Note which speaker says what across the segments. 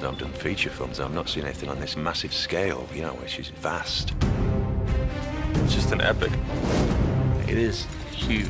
Speaker 1: I've done feature films, I've not seen anything on this massive scale, you know, which is vast.
Speaker 2: It's just an epic.
Speaker 3: It is huge.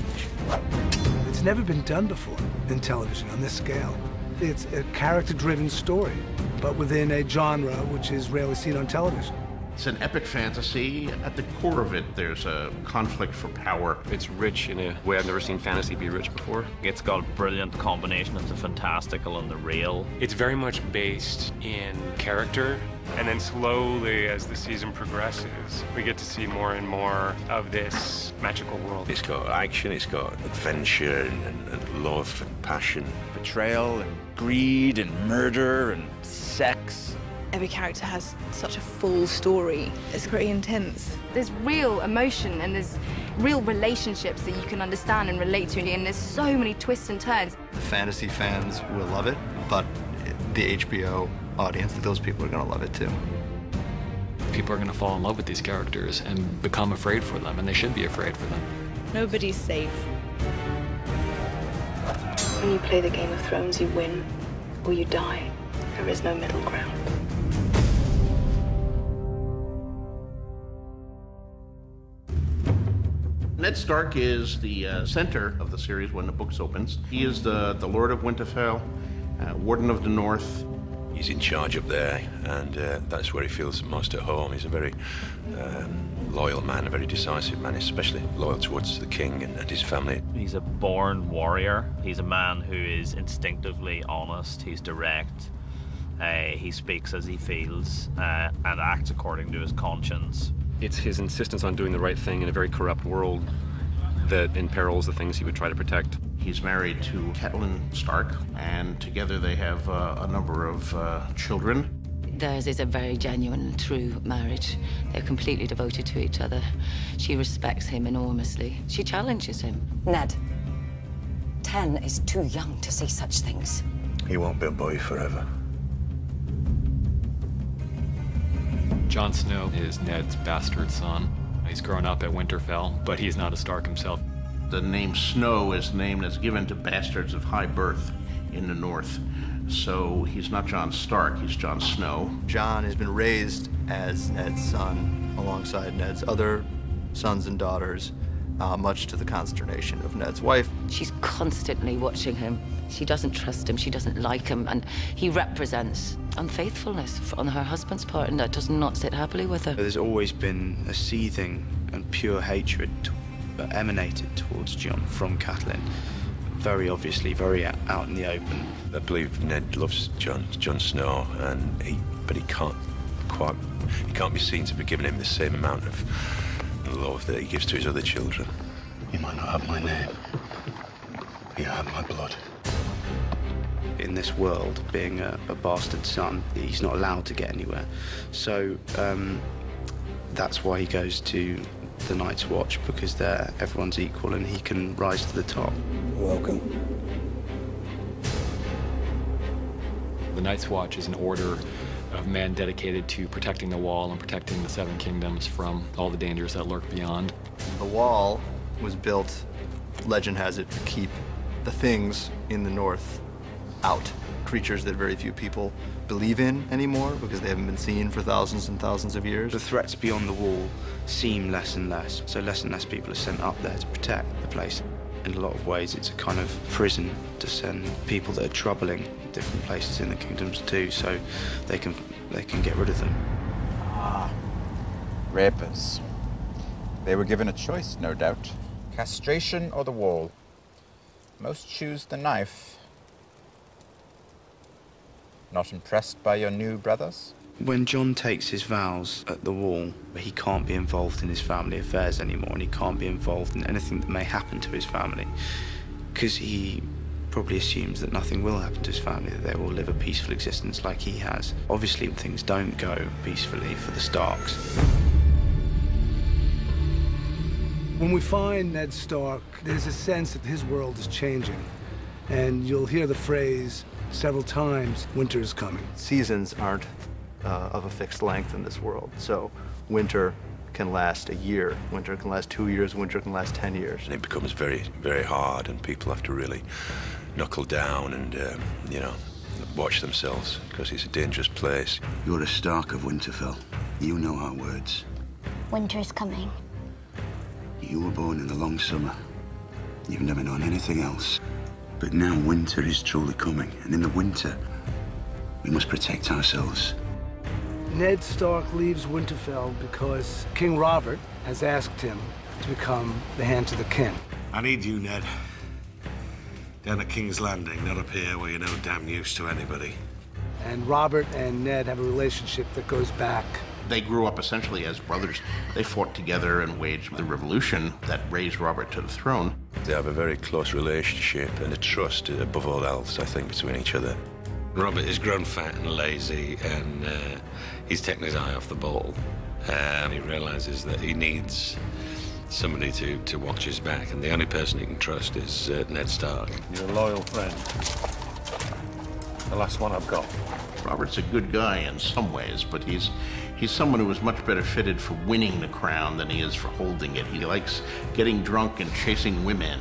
Speaker 4: It's never been done before in television on this scale. It's a character-driven story, but within a genre which is rarely seen on television.
Speaker 5: It's an epic fantasy. At the core of it, there's a conflict for power.
Speaker 2: It's rich in a way I've never seen fantasy be rich before.
Speaker 6: It's got a brilliant combination of the fantastical and the real.
Speaker 7: It's very much based in character, and then slowly, as the season progresses, we get to see more and more of this magical world.
Speaker 1: It's got action, it's got adventure and love and passion.
Speaker 3: Betrayal and greed and murder and sex.
Speaker 8: Every character has such a full story. It's pretty intense.
Speaker 9: There's real emotion and there's real relationships that you can understand and relate to, and there's so many twists and turns.
Speaker 10: The fantasy fans will love it, but the HBO audience, those people are going to love it too.
Speaker 11: People are going to fall in love with these characters and become afraid for them, and they should be afraid for them.
Speaker 8: Nobody's safe. When you play the Game of Thrones, you win or you die. There is no middle ground.
Speaker 5: Ned Stark is the center of the series when the books opens. He is the Lord of Winterfell, Warden of the North.
Speaker 1: He's in charge up there, and that's where he feels most at home. He's a very loyal man, a very decisive man, especially loyal towards the king and his family.
Speaker 6: He's a born warrior. He's a man who is instinctively honest. He's direct. He speaks as he feels and acts according to his conscience.
Speaker 2: It's his insistence on doing the right thing in a very corrupt world that imperils the things he would try to protect.
Speaker 5: He's married to Catelyn Stark, and together they have a number of children.
Speaker 12: Theirs is a very genuine and true marriage. They're completely devoted to each other. She respects him enormously. She challenges him.
Speaker 13: Ned, 10 is too young to see such things.
Speaker 1: He won't be a boy forever.
Speaker 11: Jon Snow is Ned's bastard son. He's grown up at Winterfell, but he's not a Stark himself.
Speaker 5: The name Snow is the name that's given to bastards of high birth in the North. So he's not Jon Stark, he's Jon Snow.
Speaker 10: Jon has been raised as Ned's son alongside Ned's other sons and daughters, much to the consternation of Ned's wife.
Speaker 12: She's constantly watching him. She doesn't trust him, she doesn't like him, and he represents unfaithfulness on her husband's part, and that does not sit happily with her.
Speaker 14: There's always been a seething and pure hatred emanated towards Jon from Catelyn. Very obviously, very out in the open.
Speaker 1: I believe Ned loves Jon Snow, but he can't be seen to be giving him the same amount of love that he gives to his other children.
Speaker 15: You might not have my name, but you have my blood.
Speaker 14: In this world, being a bastard son, he's not allowed to get anywhere. So that's why he goes to the Night's Watch, because there everyone's equal and he can rise to the top.
Speaker 15: Welcome.
Speaker 11: The Night's Watch is an order of men dedicated to protecting the Wall and protecting the Seven Kingdoms from all the dangers that lurk beyond.
Speaker 10: The Wall was built, legend has it, to keep the things in the North out. Creatures that very few people believe in anymore because they haven't been seen for thousands and thousands of years.
Speaker 14: The threats beyond the Wall seem less and less, so less and less people are sent up there to protect the place. In a lot of ways, it's a kind of prison to send people that are troubling different places in the kingdoms too, so they can get rid of them.
Speaker 16: Ah, rapers. They were given a choice, no doubt. Castration or the Wall. Most choose the knife. Not impressed by your new brothers?
Speaker 14: When Jon takes his vows at the Wall, he can't be involved in his family affairs anymore, and he can't be involved in anything that may happen to his family, because he probably assumes that nothing will happen to his family, that they will live a peaceful existence like he has. Obviously, things don't go peacefully for the Starks.
Speaker 4: When we find Ned Stark, there's a sense that his world is changing, and you'll hear the phrase several times, winter is coming.
Speaker 10: Seasons aren't of a fixed length in this world, so winter can last a year, winter can last 2 years, winter can last 10 years.
Speaker 1: And it becomes very, very hard, and people have to really knuckle down and, you know, watch themselves, because it's a dangerous place.
Speaker 15: You're a Stark of Winterfell. You know our words.
Speaker 17: Winter is coming.
Speaker 15: You were born in the long summer. You've never known anything else. But now winter is truly coming, and in the winter, we must protect ourselves.
Speaker 4: Ned Stark leaves Winterfell because King Robert has asked him to become the hand to the king.
Speaker 18: I need you, Ned. Down at King's Landing, not up here where you're no damn use to anybody.
Speaker 4: And Robert and Ned have a relationship that goes back.
Speaker 5: They grew up essentially as brothers. They fought together and waged the revolution that raised Robert to the throne.
Speaker 1: They have a very close relationship and a trust above all else, I think, between each other.
Speaker 18: Robert is grown fat and lazy, and he's taken his eye off the ball. He realizes that he needs somebody to watch his back, and the only person he can trust is Ned Stark.
Speaker 19: You're a loyal friend. The last one I've got.
Speaker 5: Robert's a good guy in some ways, but he's someone who is much better fitted for winning the crown than he is for holding it. He likes getting drunk and chasing women.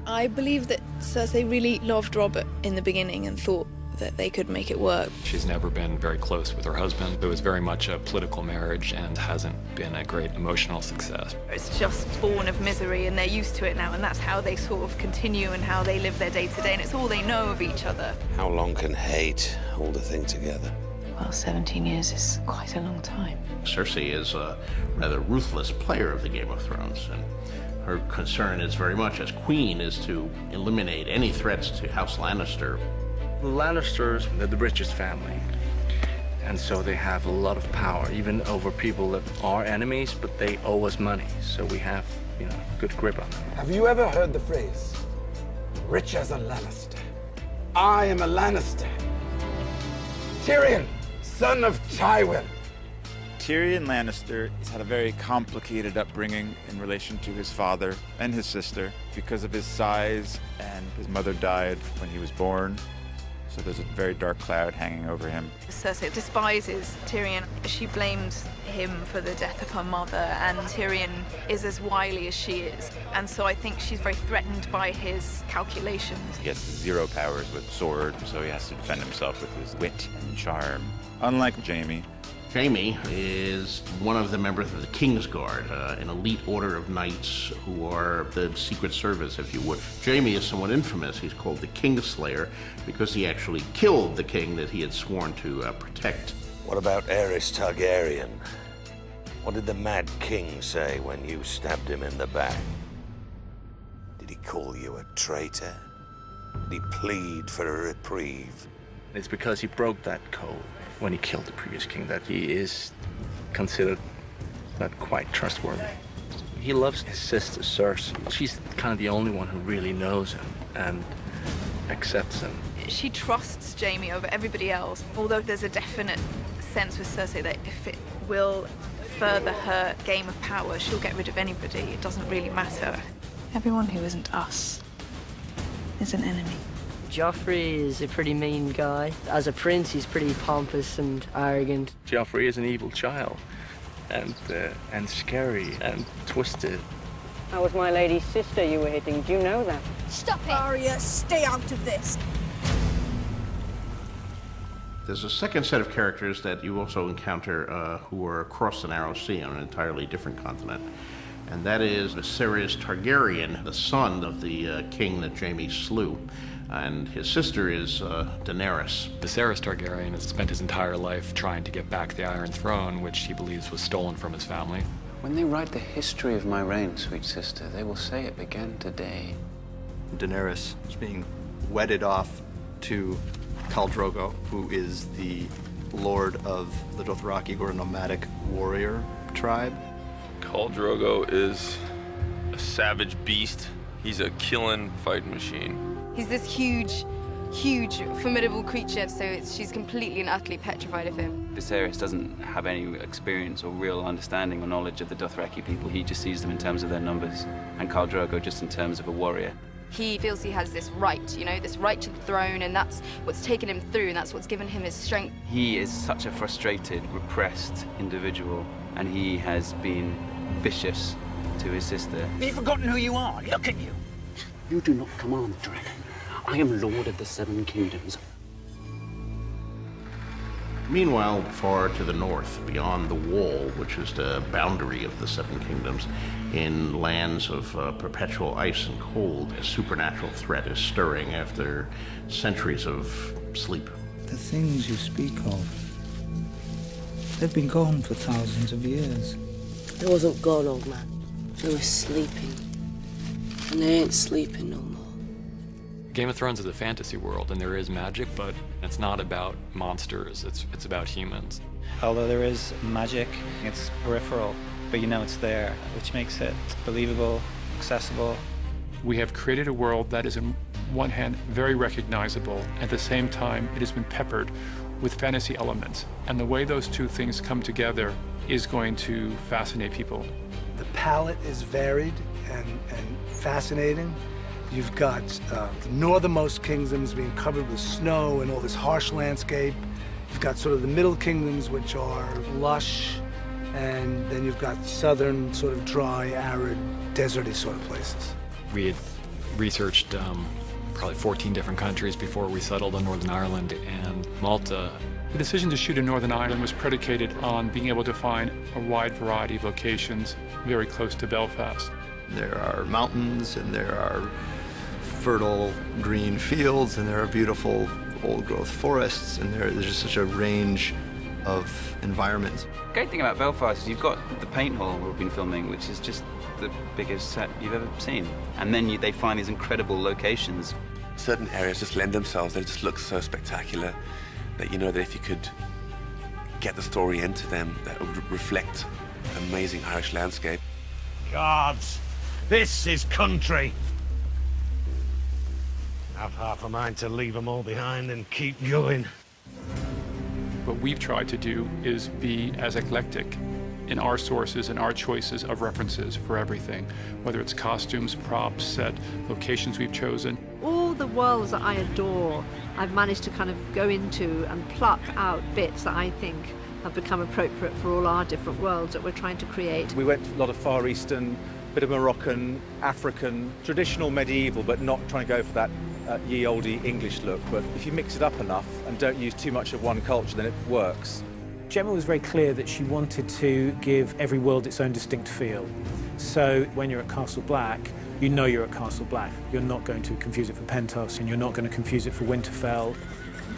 Speaker 20: I believe that Cersei really loved Robert in the beginning and thought that they could make it work.
Speaker 11: She's never been very close with her husband. It was very much a political marriage and hasn't been a great emotional success.
Speaker 20: It's just born of misery and they're used to it now, and that's how they sort of continue and how they live their day to day, and it's all they know of each other.
Speaker 18: How long can hate hold a thing together?
Speaker 8: Well, 17 years is quite a long time.
Speaker 5: Cersei is a rather ruthless player of the Game of Thrones, and her concern is very much, as queen, is to eliminate any threats to House Lannister.
Speaker 14: The Lannisters, they're the richest family, and so they have a lot of power, even over people that are enemies, but they owe us money, so we have, good grip on them.
Speaker 21: Have you ever heard the phrase, rich as a Lannister? I am a Lannister. Tyrion, son of Tywin.
Speaker 16: Tyrion Lannister has had a very complicated upbringing in relation to his father and his sister because of his size, and his mother died when he was born. So there's a very dark cloud hanging over him.
Speaker 20: Cersei despises Tyrion. She blames him for the death of her mother, and Tyrion is as wily as she is. And so I think she's very threatened by his calculations.
Speaker 16: He has 0 powers with sword, so he has to defend himself with his wit and charm. Unlike Jaime.
Speaker 5: Jaime is one of the members of the King's Guard, an elite order of knights who are the Secret Service, if you would. Jaime is somewhat infamous. He's called the Kingslayer because he actually killed the king that he had sworn to protect.
Speaker 18: What about Aerys Targaryen? What did the Mad King say when you stabbed him in the back? Did he call you a traitor? Did he plead for a reprieve?
Speaker 14: It's because he broke that code when he killed the previous king that he is considered not quite trustworthy. He loves his sister Cersei. She's kind of the only one who really knows him and accepts him.
Speaker 20: She trusts Jaime over everybody else, although there's a definite sense with Cersei that if it will further her game of power, she'll get rid of anybody. It doesn't really matter.
Speaker 8: Everyone who isn't us is an enemy.
Speaker 22: Joffrey is a pretty mean guy. As a prince, he's pretty pompous and arrogant.
Speaker 14: Joffrey is an evil child, and scary and twisted.
Speaker 22: That was my lady's sister you were hitting. Do you know that?
Speaker 20: Stop it! Arya, stay out of this!
Speaker 5: There's a second set of characters that you also encounter who are across the Narrow Sea on an entirely different continent. And that is Viserys Targaryen, the son of the king that Jaime slew. And his sister is Daenerys.
Speaker 11: Viserys Targaryen has spent his entire life trying to get back the Iron Throne, which he believes was stolen from his family.
Speaker 15: When they write the history of my reign, sweet sister, they will say it began today.
Speaker 10: Daenerys is being wedded off to Khal Drogo, who is the lord of the Dothraki, or a nomadic warrior tribe.
Speaker 23: Khal Drogo is a savage beast. He's a killing fighting machine.
Speaker 9: He's this huge, formidable creature, so she's completely and utterly petrified of him.
Speaker 24: Viserys doesn't have any experience or real understanding or knowledge of the Dothraki people. He just sees them in terms of their numbers, and Khal Drogo just in terms of a warrior.
Speaker 9: He feels he has this right, this right to the throne, and that's what's taken him through, and that's what's given him his strength.
Speaker 24: He is such a frustrated, repressed individual, and he has been vicious to his sister.
Speaker 15: Have you forgotten who you are? Look at you. You do not command the dragon.
Speaker 2: I am Lord of the Seven Kingdoms.
Speaker 5: Meanwhile, far to the north, beyond the wall, which is the boundary of the Seven Kingdoms, in lands of perpetual ice and cold, a supernatural threat is stirring after centuries of sleep.
Speaker 3: The things you speak of, they've been gone for thousands of years.
Speaker 22: They wasn't gone, old man. They were sleeping. And they ain't sleeping no more.
Speaker 11: Game of Thrones is a fantasy world, and there is magic, but it's not about monsters, it's about humans.
Speaker 6: Although there is magic, it's peripheral, but you know it's there, which makes it believable, accessible.
Speaker 7: We have created a world that is, on one hand, very recognizable. At the same time, it has been peppered with fantasy elements. And the way those two things come together is going to fascinate people.
Speaker 4: The palette is varied and fascinating. You've got the northernmost kingdoms being covered with snow and all this harsh landscape. You've got sort of the middle kingdoms, which are lush, and then you've got southern, sort of dry, arid, deserty sort of places.
Speaker 11: We had researched probably 14 different countries before we settled on Northern Ireland and Malta.
Speaker 7: The decision to shoot in Northern Ireland was predicated on being able to find a wide variety of locations very close to Belfast.
Speaker 10: There are mountains, and there are fertile green fields, and there are beautiful old-growth forests, and there's just such a range of environments.
Speaker 24: The great thing about Belfast is you've got the paint hall where we've been filming, which is just the biggest set you've ever seen. And then they find these incredible locations.
Speaker 1: Certain areas just lend themselves, they just look so spectacular that you know that if you could get the story into them, that would reflect amazing Irish landscape.
Speaker 25: Gods, this is country. I've half a mind to leave them all behind and keep going.
Speaker 7: What we've tried to do is be as eclectic in our sources and our choices of references for everything, whether it's costumes, props, set, locations we've chosen.
Speaker 26: All the worlds that I adore, I've managed to kind of go into and pluck out bits that I think have become appropriate for all our different worlds that we're trying to create.
Speaker 27: We went a lot of Far Eastern, bit of Moroccan, African, traditional medieval, but not trying to go for that ye olde English look. But if you mix it up enough and don't use too much of one culture, then it works.
Speaker 28: Gemma was very clear that she wanted to give every world its own distinct feel. So when you're at Castle Black, you know you're at Castle Black. You're not going to confuse it for Pentos, and you're not going to confuse it for Winterfell.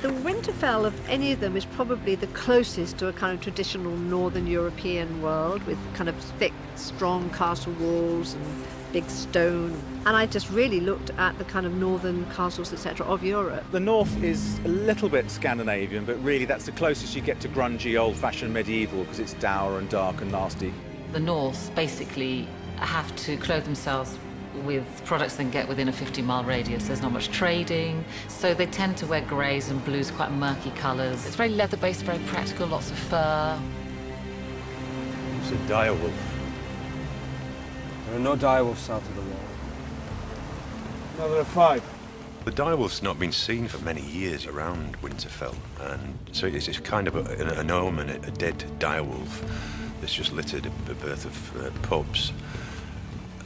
Speaker 26: The Winterfell of any of them is probably the closest to a kind of traditional Northern European world with kind of thick, strong castle walls and big stone. And I just really looked at the kind of northern castles, etc., of Europe.
Speaker 27: The north is a little bit Scandinavian, but really that's the closest you get to grungy, old-fashioned medieval, because it's dour and dark and nasty.
Speaker 12: The north basically have to clothe themselves with products they can get within a 50-mile radius. There's not much trading, so they tend to wear greys and blues, quite murky colours. It's very leather-based, very practical, lots of fur.
Speaker 29: It's a direwolf. There are no direwolves south of the wall.
Speaker 25: No, there are 5.
Speaker 1: The direwolf's not been seen for many years around Winterfell, and so it's kind of an omen, a dead direwolf that's just littered the birth of pups.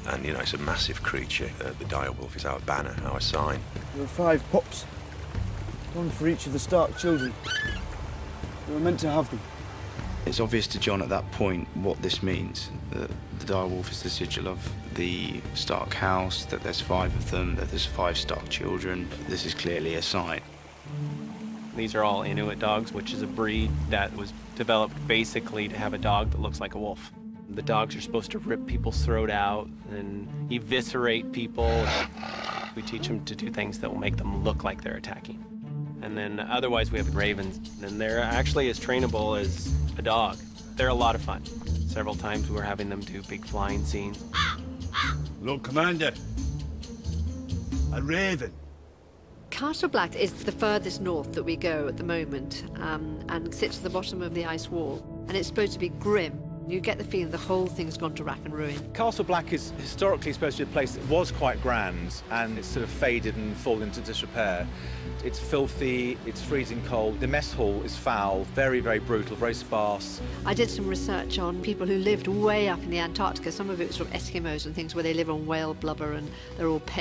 Speaker 1: And, you know, it's a massive creature. The direwolf is our banner, our sign.
Speaker 29: There are 5 pups. One for each of the Stark children. We were meant to have them.
Speaker 14: It's obvious to John at that point what this means. The direwolf is the sigil of the Stark house, that there's 5 of them, that there's 5 Stark children. This is clearly a sign.
Speaker 30: These are all Inuit dogs, which is a breed that was developed basically to have a dog that looks like a wolf. The dogs are supposed to rip people's throat out and eviscerate people. We teach them to do things that will make them look like they're attacking. And then otherwise we have ravens, and they're actually as trainable as a dog. They're a lot of fun. Several times we were having them do big flying scenes.
Speaker 25: Lord Commander, a raven.
Speaker 26: Castle Black is the furthest north that we go at the moment, and sits at the bottom of the ice wall. And it's supposed to be grim. You get the feeling the whole thing's gone to rack and ruin.
Speaker 27: Castle Black is historically supposed to be a place that was quite grand, and it's sort of faded and fallen into disrepair. It's filthy, it's freezing cold. The mess hall is foul, very, very brutal, very sparse.
Speaker 26: I did some research on people who lived way up in the Antarctica. Some of it was sort of Eskimos and things where they live on whale blubber and they're all pale.